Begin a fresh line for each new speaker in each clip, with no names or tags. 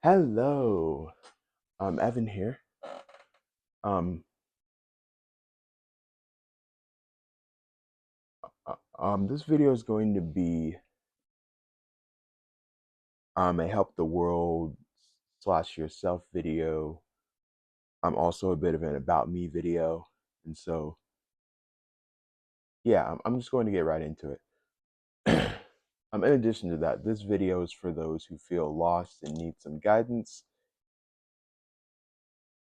Hello, Evan here. Um, this video is going to be a help the world slash yourself video. Also a bit of an about me video, and so yeah, I'm just going to get right into it. In addition to that, this video is for those who feel lost and need some guidance,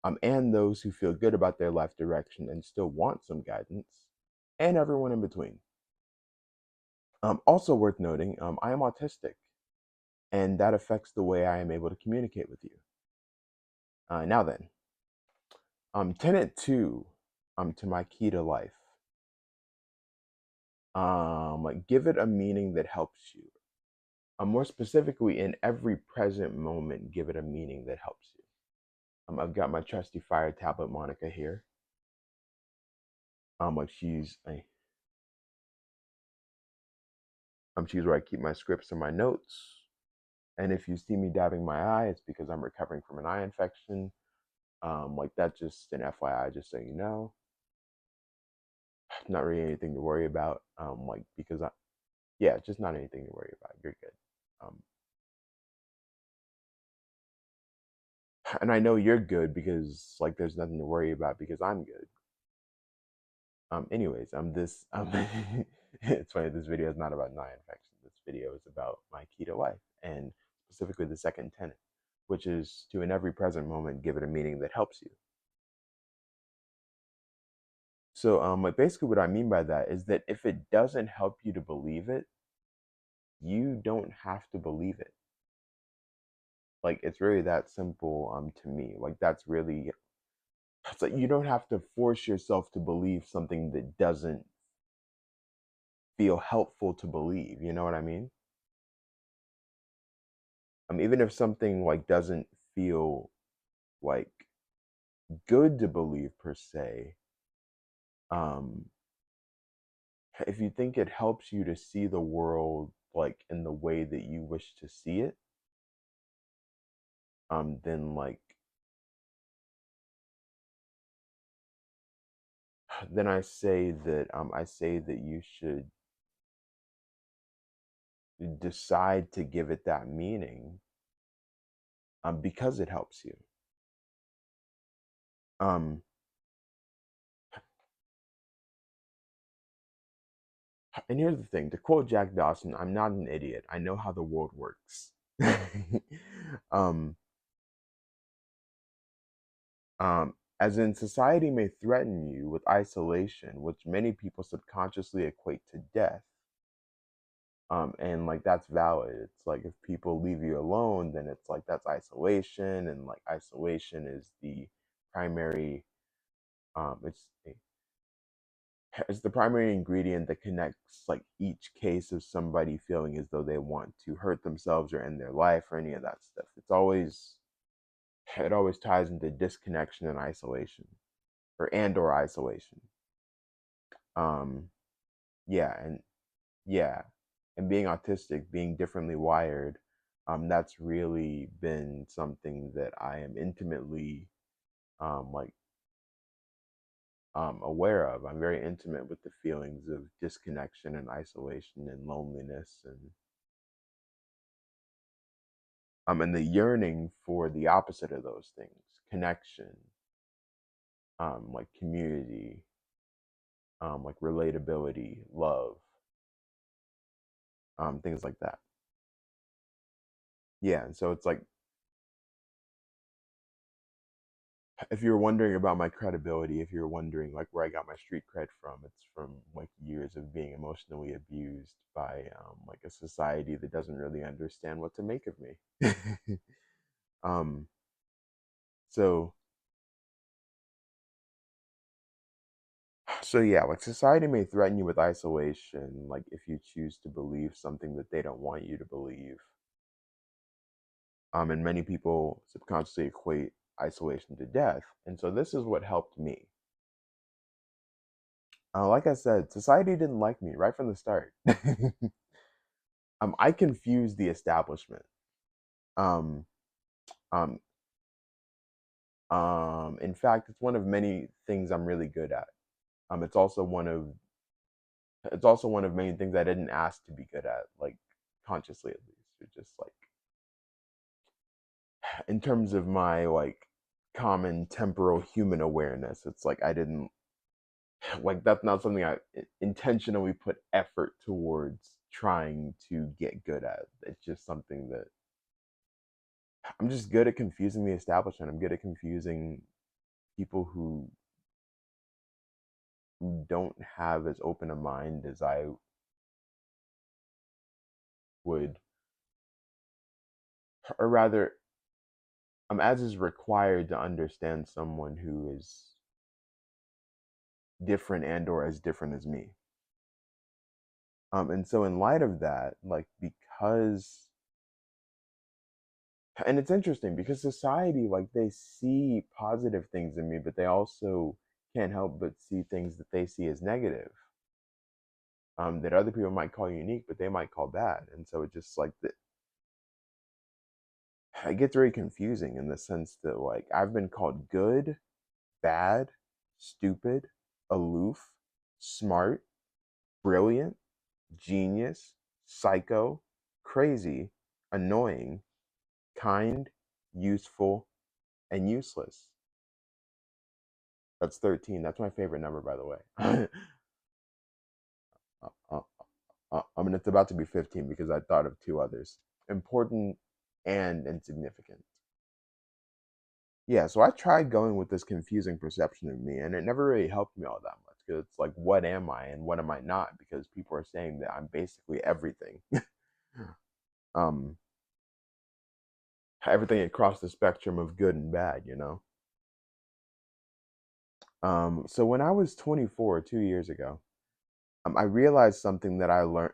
and those who feel good about their life direction and still want some guidance, and everyone in between. Also worth noting, I am autistic, and that affects the way I am able to communicate with you. Now then, Tenet 2, to my key to life. Like give it a meaning that helps you. More specifically, in every present moment, give it a meaning that helps you. I've got my trusty fire tablet Monica here. Like she's where I keep my scripts and my notes. And if you see me dabbing my eye, it's because I'm recovering from an eye infection. Like that's just an FYI, just so you know. Not really anything to worry about. Like because yeah, just not anything to worry about. You're good. Um, and I know you're good because like there's nothing to worry about because I'm good. Anyways, this it's funny. This video is not about eye infection. This video is about my key to life, and specifically the second tenet, which is to in every present moment give it a meaning that helps you. So, like basically what I mean by that is that if it doesn't help you to believe it, you don't have to believe it. Like it's really that simple to me. Like that's really it's like you don't have to force yourself to believe something that doesn't feel helpful to believe. You know what I mean? Even if something like doesn't feel like good to believe per se, um, if you think it helps you to see the world like in the way that you wish to see it, then like then I say that you should decide to give it that meaning because it helps you. Um, and here's the thing, to quote Jack Dawson, I'm not an idiot. I know how the world works. um, as in, society may threaten you with isolation, which many people subconsciously equate to death. And like that's valid. It's like if people leave you alone, then it's like that's isolation, and like isolation is the primary. It's the primary ingredient that connects like each case of somebody feeling as though they want to hurt themselves or end their life or any of that stuff. It always ties into disconnection and isolation or isolation. Um yeah, and yeah, and being autistic, being differently wired, that's really been something that I am intimately like aware of. I'm very intimate with the feelings of disconnection and isolation and loneliness and the yearning for the opposite of those things, connection, like community, like relatability, love, things like that. Yeah, and so it's like if you're wondering about my credibility, if you're wondering like where I got my street cred from, it's from like years of being emotionally abused by like a society that doesn't really understand what to make of me. um, so so yeah, like society may threaten you with isolation, like if you choose to believe something that they don't want you to believe. And many people subconsciously equate isolation to death, and so this is what helped me. Like I said, society didn't like me right from the start. I confused the establishment. Um, Um, in fact, it's one of many things I'm really good at. Um, it's also one of it's also one of many things I didn't ask to be good at, like consciously at least. It's just like in terms of my like common temporal human awareness, it's like I didn't like that's not something I intentionally put effort towards trying to get good at. It's just something that I'm just good at confusing the establishment. I'm good at confusing people who don't have as open a mind as I would, or rather, as is required to understand someone who is different and or as different as me. And so in light of that, like because and it's interesting because society like they see positive things in me, but they also can't help but see things that they see as negative. That other people might call unique, but they might call bad. And so it just like it gets very confusing in the sense that like I've been called good, bad, stupid, aloof, smart, brilliant, genius, psycho, crazy, annoying, kind, useful, and useless. That's 13. That's my favorite number, by the way. uh, I mean, it's about to be 15 because I thought of two others: important and insignificant. Yeah, so I tried going with this confusing perception of me, and it never really helped me all that much because it's like, what am I and what am I not? Because people are saying that I'm basically everything, um, everything across the spectrum of good and bad, you know. So when I was 24, 2 years ago, I realized something that I learned.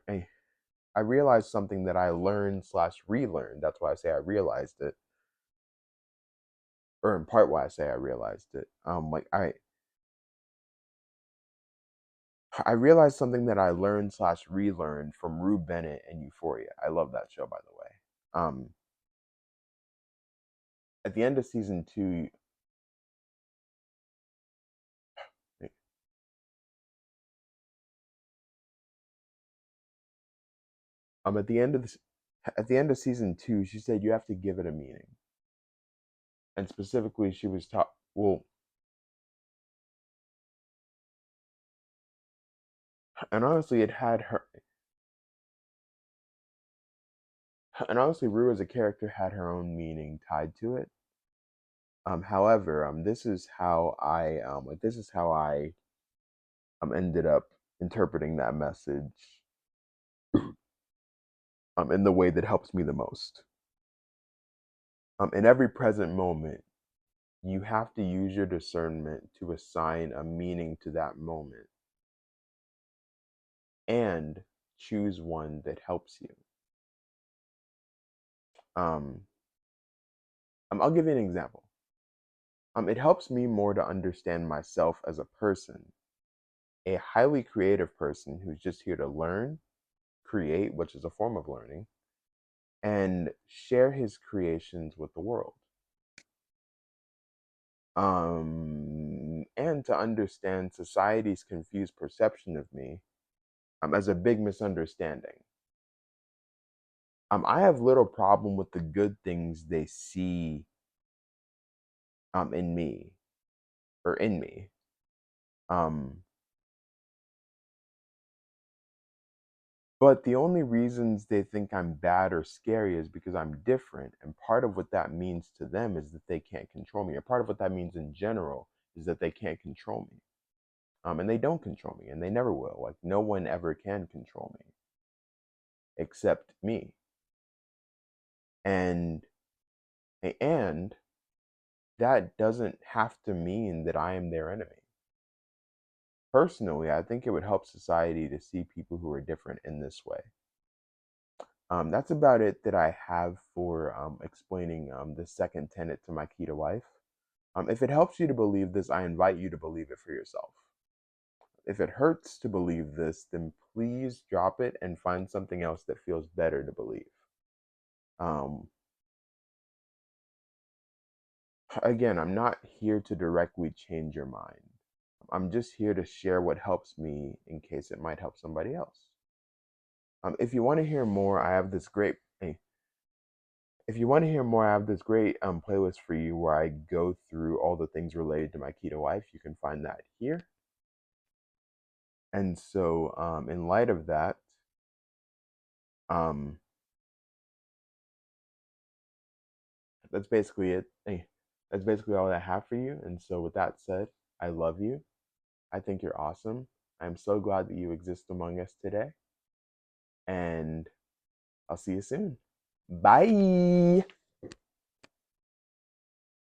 I realized something that I learned slash relearned. That's why I say I realized it, or in part why I say I realized it. Like I realized something that I learned slash relearned from Rue Bennett and Euphoria. I love that show, by the way. At the end of season two, at the end of at the end of season two, she said you have to give it a meaning, and specifically, she was taught. Well, and honestly, it had her. And honestly, Rue as a character had her own meaning tied to it. However, this is how I ended up interpreting that message in the way that helps me the most. In every present moment, you have to use your discernment to assign a meaning to that moment and choose one that helps you. Um, I'll give you an example. It helps me more to understand myself as a person, a highly creative person who's just here to learn, create, which is a form of learning, and share his creations with the world. And to understand society's confused perception of me as a big misunderstanding. I have little problem with the good things they see in me or in me. Um, but the only reasons they think I'm bad or scary is because I'm different. And part of what that means to them is that they can't control me. Or part of what that means in general is that they can't control me. And they don't control me, and they never will. Like no one ever can control me except me. And and that doesn't have to mean that I am their enemy. Personally, I think it would help society to see people who are different in this way. That's about it that I have for explaining the second tenet to my key to life. If it helps you to believe this, I invite you to believe it for yourself. If it hurts to believe this, then please drop it and find something else that feels better to believe. Um, Again, I'm not here to directly change your mind. I'm just here to share what helps me in case it might help somebody else. If you want to hear more, I have this great. If you want to hear more, I have this great playlist for you where I go through all the things related to my keto life. You can find that here. And so, in light of that, um, that's basically it. That's basically all I have for you. And so, with that said, I love you. I think you're awesome. I'm so glad that you exist among us today. And I'll see you soon. Bye.